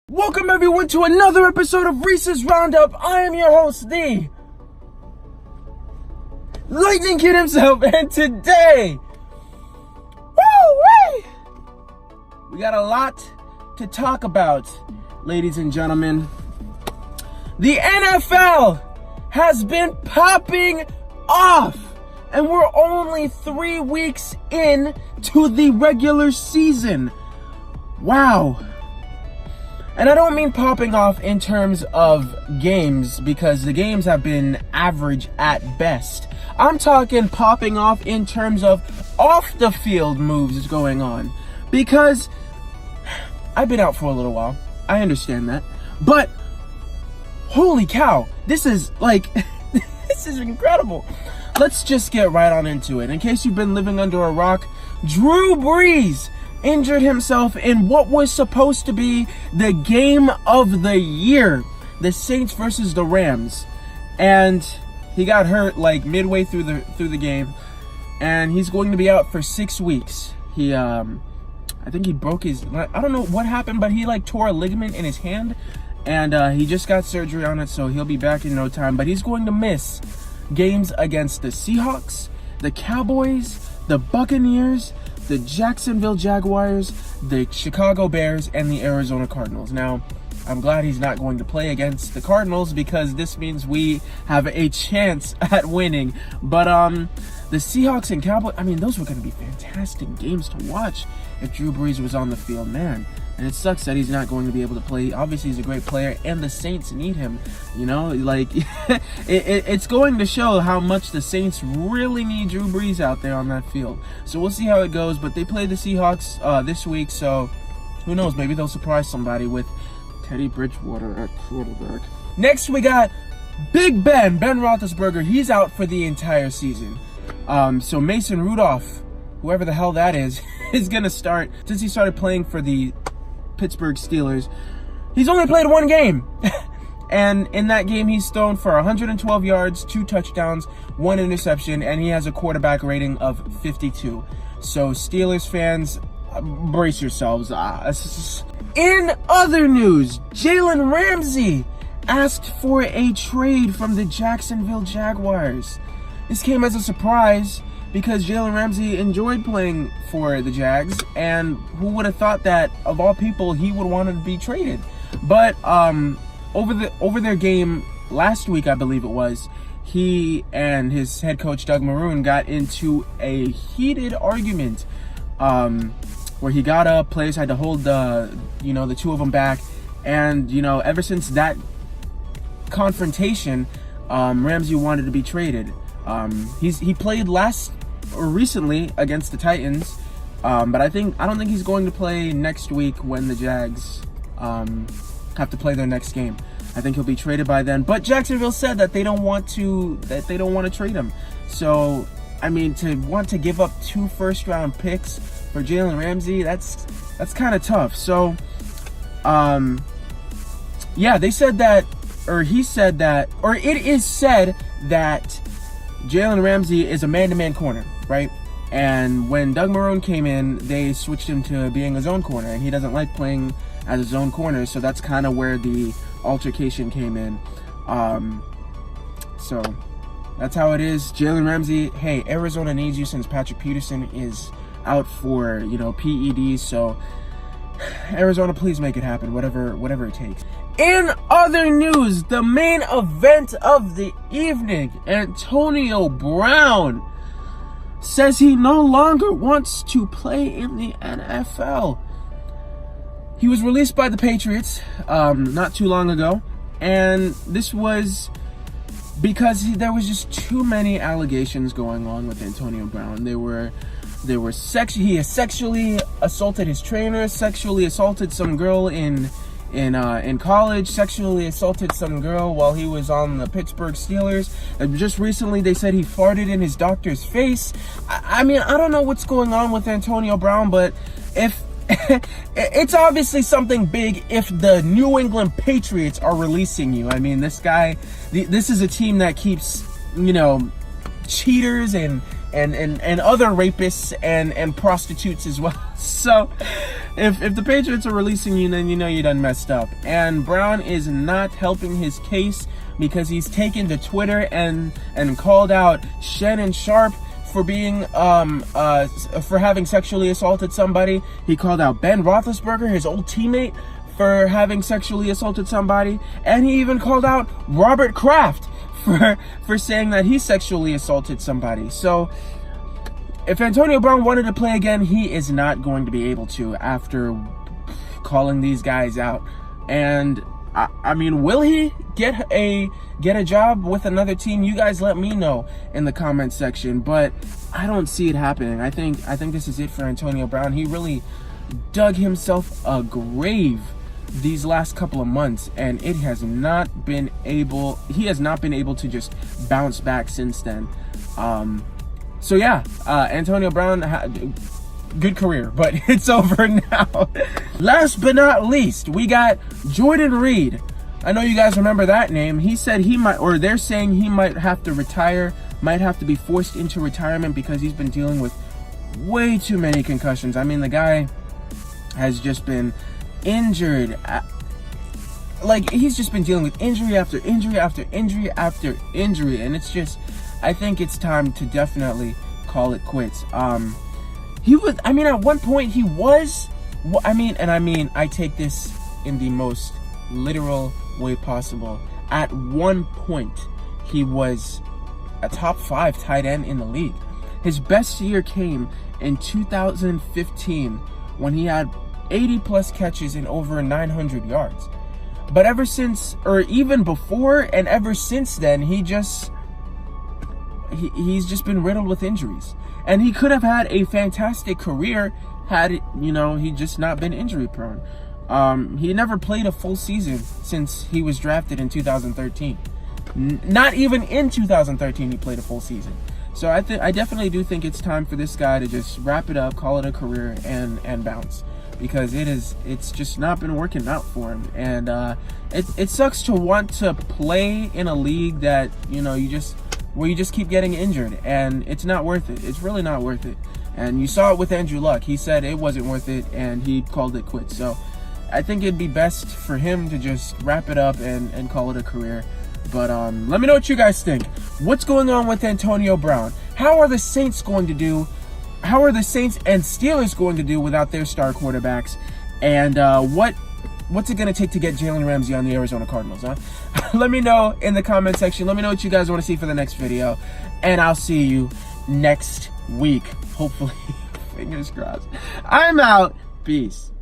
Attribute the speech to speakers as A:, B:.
A: Welcome everyone to another episode of Reese's Roundup. I am your host, the Lightning Kid himself, and today, we got a lot to talk about, ladies and gentlemen. The NFL has been popping off, and we're only 3 weeks in to the regular season. Wow. And I don't mean popping off in terms of games, because the games have been average at best. I'm talking popping off in terms of off-the-field moves going on. Because I've been out for a little while. I understand that. But, holy cow, this is this is incredible. Let's just get right on into it. In case you've been living under a rock, Drew Brees injured himself in what was supposed to be the game of the year, the Saints versus the Rams, and he got hurt like midway through the game, and he's going to be out for 6 weeks. He I think he broke his, I don't know what happened, but he tore a ligament in his hand, and he just got surgery on it, so he'll be back in no time. But he's going to miss games against the Seahawks, the Cowboys, the Buccaneers, the Jacksonville Jaguars, the Chicago Bears, and the Arizona Cardinals. Now, I'm glad he's not going to play against the Cardinals, because this means we have a chance at winning. But the Seahawks and Cowboys, I mean, those were going to be fantastic games to watch if Drew Brees was on the field, man. And it sucks that he's not going to be able to play. Obviously, he's a great player, and the Saints need him. You know, it's going to show how much the Saints really need Drew Brees out there on that field. So we'll see how it goes. But they play the Seahawks this week, so who knows? Maybe they'll surprise somebody with Teddy Bridgewater at quarterback. Next, we got Big Ben Roethlisberger. He's out for the entire season. So Mason Rudolph, whoever the hell that is going to start. Since he started playing for the Pittsburgh Steelers, he's only played one game. And in that game, he's thrown for 112 yards, 2 touchdowns, 1 interception, and he has a quarterback rating of 52. So Steelers fans, brace yourselves. In other news, Jalen Ramsey asked for a trade from the Jacksonville Jaguars. This came as a surprise, because Jalen Ramsey enjoyed playing for the Jags, and who would have thought that, of all people, he would want to be traded. But over their game last week, I believe it was, he and his head coach Doug Marrone got into a heated argument, where he got up, players had to hold the two of them back, and ever since that confrontation, Ramsey wanted to be traded. He played recently against the Titans, but I don't think he's going to play next week when the Jags have to play their next game. I think he'll be traded by then. But Jacksonville said that they don't want to trade him. So I mean, to want to give up 2 first-round picks for Jalen Ramsey, that's kind of tough. So yeah, they said that, or he said that, or it is said that Jalen Ramsey is a man-to-man corner, right? And when Doug Marrone came in, they switched him to being a zone corner, and he doesn't like playing as a zone corner, so that's kind of where the altercation came in. So that's how it is. Jalen Ramsey, hey, Arizona needs you since Patrick Peterson is out for, PEDs, so Arizona, please make it happen, whatever it takes. In other news, the main event of the evening, Antonio Brown says he no longer wants to play in the NFL. He was released by the Patriots not too long ago, and this was because there was just too many allegations going on with Antonio Brown. He has sexually assaulted his trainer, sexually assaulted some girl in college, sexually assaulted some girl while he was on the Pittsburgh Steelers. Just recently, they said he farted in his doctor's face. I mean, I don't know what's going on with Antonio Brown, but if it's obviously something big if the New England Patriots are releasing you. I mean, this is a team that keeps, cheaters and and other rapists and prostitutes as well. So if the Patriots are releasing you, then you know you done messed up. And Brown is not helping his case because he's taken to Twitter and called out Shannon Sharp for being for having sexually assaulted somebody. He called out Ben Roethlisberger, his old teammate, for having sexually assaulted somebody, and he even called out Robert Kraft for saying that he sexually assaulted somebody. So if Antonio Brown wanted to play again, he is not going to be able to after calling these guys out. And I mean, will he get a job with another team? You guys let me know in the comment section, but I don't see it happening. I think this is it for Antonio Brown. He really dug himself a grave these last couple of months, and he has not been able to just bounce back since then. So yeah, Antonio Brown, good career, but it's over now. Last but not least, we got Jordan Reed. I know you guys remember that name. He said he might, or they're saying he might have to retire, might have to be forced into retirement because he's been dealing with way too many concussions. I mean, the guy has just been injured. Like, he's just been dealing with injury after injury after injury after injury, and it's just, I think it's time to definitely call it quits. He was, I mean, at one point he was, I take this in the most literal way possible. At one point, he was a top 5 tight end in the league. His best year came in 2015 when he had 80 plus catches and over 900 yards. But ever since, or even before and ever since then, he's just been riddled with injuries. And he could have had a fantastic career had, he just not been injury prone. He never played a full season since he was drafted in 2013. Not even in 2013 he played a full season. So I definitely do think it's time for this guy to just wrap it up, call it a career, and bounce. Because it's just not been working out for him. And it sucks to want to play in a league that, where you just keep getting injured, and it's not worth it. It's really not worth it. And you saw it with Andrew Luck. He said it wasn't worth it, and he called it quits. So I think it'd be best for him to just wrap it up and call it a career. But let me know what you guys think. What's going on with Antonio Brown? How are the Saints going to do? How are the Saints and Steelers going to do without their star quarterbacks? And what's it going to take to get Jalen Ramsey on the Arizona Cardinals, huh? Let me know in the comment section. Let me know what you guys want to see for the next video. And I'll see you next week. Hopefully. Fingers crossed. I'm out. Peace.